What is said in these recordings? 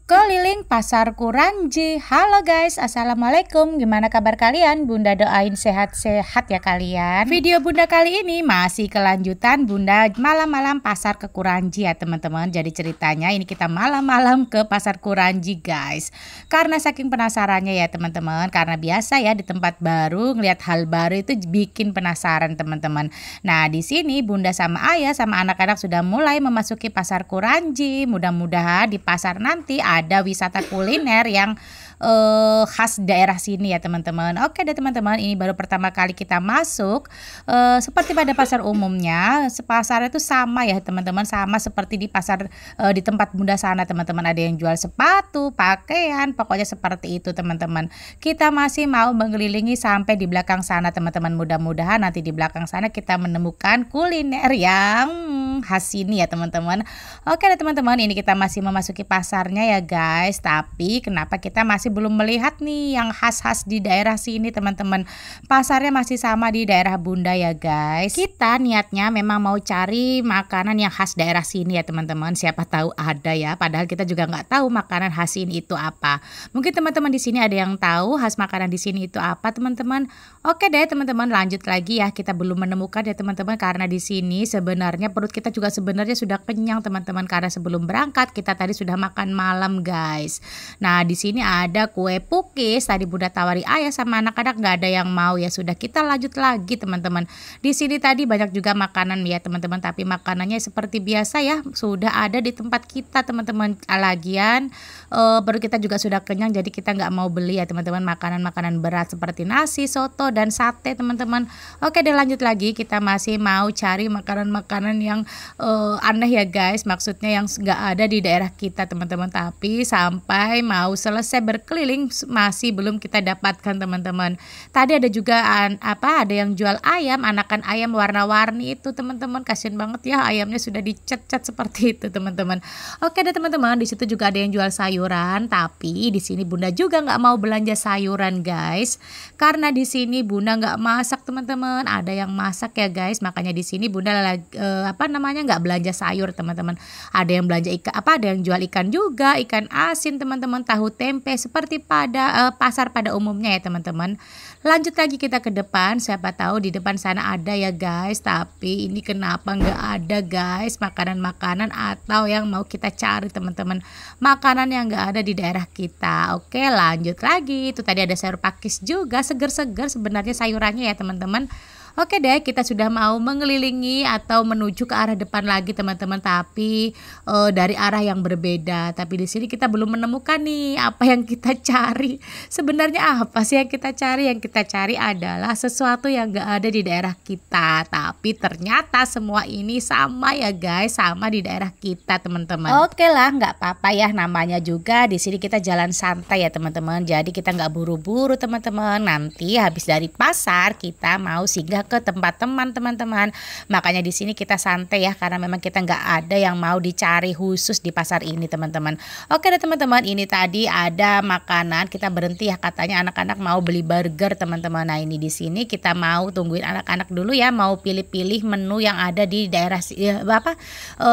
Keliling pasar Kuranji. Halo guys, assalamualaikum. Gimana kabar kalian? Bunda doain sehat-sehat ya kalian. Video Bunda kali ini masih kelanjutan Bunda malam-malam pasar ke Kuranji ya teman-teman. Jadi ceritanya ini kita malam-malam ke pasar Kuranji guys. Karena saking penasarannya ya teman-teman. Karena biasa ya di tempat baru ngeliat hal baru itu bikin penasaran teman-teman. Nah di sini Bunda sama Ayah sama anak-anak sudah mulai memasuki pasar Kuranji. Mudah-mudahan di pasar nanti ada wisata kuliner yang khas daerah sini ya teman-teman. Oke deh teman-teman, ini baru pertama kali kita masuk. Seperti pada pasar umumnya, pasar itu sama ya teman-teman, sama seperti di pasar di tempat Bunda sana teman-teman. Ada yang jual sepatu, pakaian, pokoknya seperti itu teman-teman. Kita masih mau mengelilingi sampai di belakang sana teman-teman. Mudah-mudahan nanti di belakang sana kita menemukan kuliner yang khas sini ya teman-teman. Oke deh teman-teman, ini kita masih memasuki pasarnya ya guys. Tapi kenapa kita masih belum melihat nih yang khas-khas di daerah sini teman-teman. Pasarnya masih sama di daerah Bunda ya guys. Kita niatnya memang mau cari makanan yang khas daerah sini ya teman-teman. Siapa tahu ada ya, padahal kita juga nggak tahu makanan khas ini itu apa. Mungkin teman-teman di sini ada yang tahu khas makanan di sini itu apa teman-teman. Oke deh teman-teman, lanjut lagi ya. Kita belum menemukan ya teman-teman, karena di sini sebenarnya perut kita juga sebenarnya sudah kenyang teman-teman, karena sebelum berangkat kita tadi sudah makan malam guys. Nah di sini ada kue pukis, tadi Bunda tawari Ayah sama anak-anak, nggak ada yang mau ya. Sudah kita lanjut lagi teman-teman. Di sini tadi banyak juga makanan ya teman-teman, tapi makanannya seperti biasa ya, sudah ada di tempat kita teman-teman. Lagian perut kita juga sudah kenyang, jadi kita nggak mau beli ya teman-teman makanan-makanan berat seperti nasi, soto dan sate teman-teman. Oke deh, lanjut lagi, kita masih mau cari makanan-makanan yang aneh ya guys, maksudnya yang nggak ada di daerah kita teman-teman. Tapi sampai mau selesai berkeliling masih belum kita dapatkan teman-teman. Tadi ada juga ada yang jual ayam, anakan ayam warna-warni itu teman-teman. Kasian banget ya, ayamnya sudah dicat-cat seperti itu teman-teman. Oke deh teman-teman, di situ juga ada yang jual sayuran, tapi di sini Bunda juga nggak mau belanja sayuran guys, karena di sini Bunda nggak masak teman-teman. Ada yang masak ya guys, makanya di sini Bunda nggak belanja sayur teman-teman. Ada yang belanja ikan, ada yang jual ikan juga, ikan asin teman-teman, tahu tempe seperti pada pasar pada umumnya ya teman-teman. Lanjut lagi kita ke depan, siapa tahu di depan sana ada ya guys, tapi ini kenapa nggak ada guys makanan-makanan atau yang mau kita cari teman-teman, makanan yang nggak ada di daerah kita. Oke lanjut lagi, itu tadi ada sayur pakis juga, seger-seger sebenarnya sayurannya ya teman-teman. Oke deh, kita sudah mau mengelilingi atau menuju ke arah depan lagi teman-teman, tapi dari arah yang berbeda. Tapi di sini kita belum menemukan nih apa yang kita cari. Sebenarnya apa sih yang kita cari? Yang kita cari adalah sesuatu yang gak ada di daerah kita. Tapi ternyata semua ini sama ya guys, sama di daerah kita teman-teman. Oke lah, nggak apa-apa ya, namanya juga di sini kita jalan santai ya teman-teman. Jadi kita nggak buru-buru teman-teman. Nanti habis dari pasar kita mau singgah ke tempat teman-teman. Makanya di sini kita santai ya, karena memang kita nggak ada yang mau dicari khusus di pasar ini teman-teman. Oke deh teman-teman, ini tadi ada makanan, kita berhenti ya, katanya anak-anak mau beli burger teman-teman. Nah ini di sini kita mau tungguin anak-anak dulu ya, mau pilih-pilih menu yang ada di daerah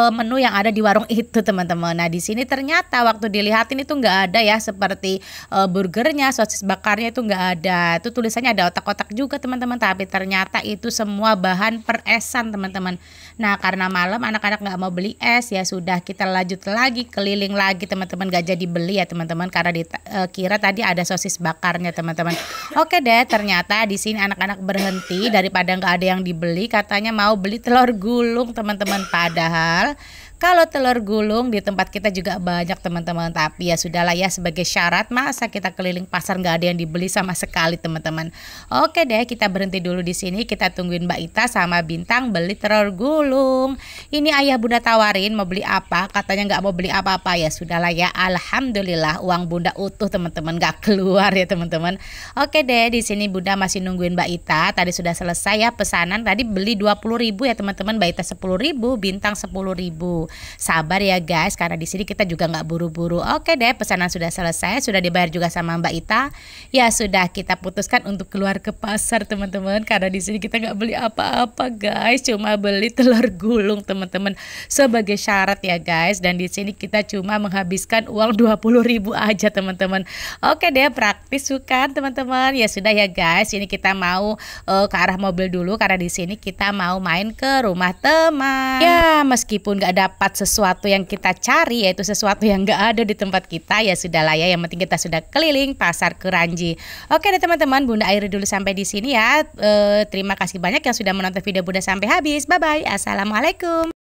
menu yang ada di warung itu teman-teman. Nah di sini ternyata waktu dilihatin itu nggak ada ya, seperti burgernya, sosis bakarnya itu nggak ada. Itu tulisannya ada otak-otak juga teman-teman, tapi ternyata itu semua bahan peresan teman-teman. Nah karena malam anak-anak nggak mau beli es, ya sudah kita lanjut lagi keliling lagi teman-teman, nggak jadi beli ya teman-teman, karena dikira tadi ada sosis bakarnya teman-teman. Oke deh, ternyata di sini anak-anak berhenti, daripada nggak ada yang dibeli katanya mau beli telur gulung teman-teman. Padahal kalau telur gulung di tempat kita juga banyak teman-teman, tapi ya sudahlah ya, sebagai syarat masa kita keliling pasar nggak ada yang dibeli sama sekali teman-teman. Oke deh, kita berhenti dulu di sini, kita tungguin Mbak Ita sama Bintang beli telur gulung. Ini Ayah Bunda tawarin mau beli apa, katanya nggak mau beli apa-apa. Ya sudahlah ya, alhamdulillah uang Bunda utuh teman-teman, nggak keluar ya teman-teman. Oke deh, di sini Bunda masih nungguin Mbak Ita. Tadi sudah selesai ya pesanan, tadi beli 20.000 ya teman-teman, Mbak Ita 10.000, Bintang 10.000. sabar ya guys, karena di sini kita juga nggak buru-buru. Oke deh, pesanan sudah selesai, sudah dibayar juga sama Mbak Ita. Ya sudah, kita putuskan untuk keluar ke pasar teman-teman, karena di sini kita nggak beli apa-apa guys, cuma beli telur gulung teman-teman sebagai syarat ya guys. Dan di sini kita cuma menghabiskan uang 20.000 aja teman-teman. Oke deh, praktis bukan teman-teman? Ya sudah ya guys, ini kita mau ke arah mobil dulu karena di sini kita mau main ke rumah teman. Ya meskipun nggak dapat sesuatu yang kita cari, yaitu sesuatu yang nggak ada di tempat kita, ya sudahlah ya, yang penting kita sudah keliling pasar Keranji. Oke deh teman-teman, Bunda akhiri dulu sampai di sini ya. Terima kasih banyak yang sudah menonton video Bunda sampai habis. Bye bye, assalamualaikum.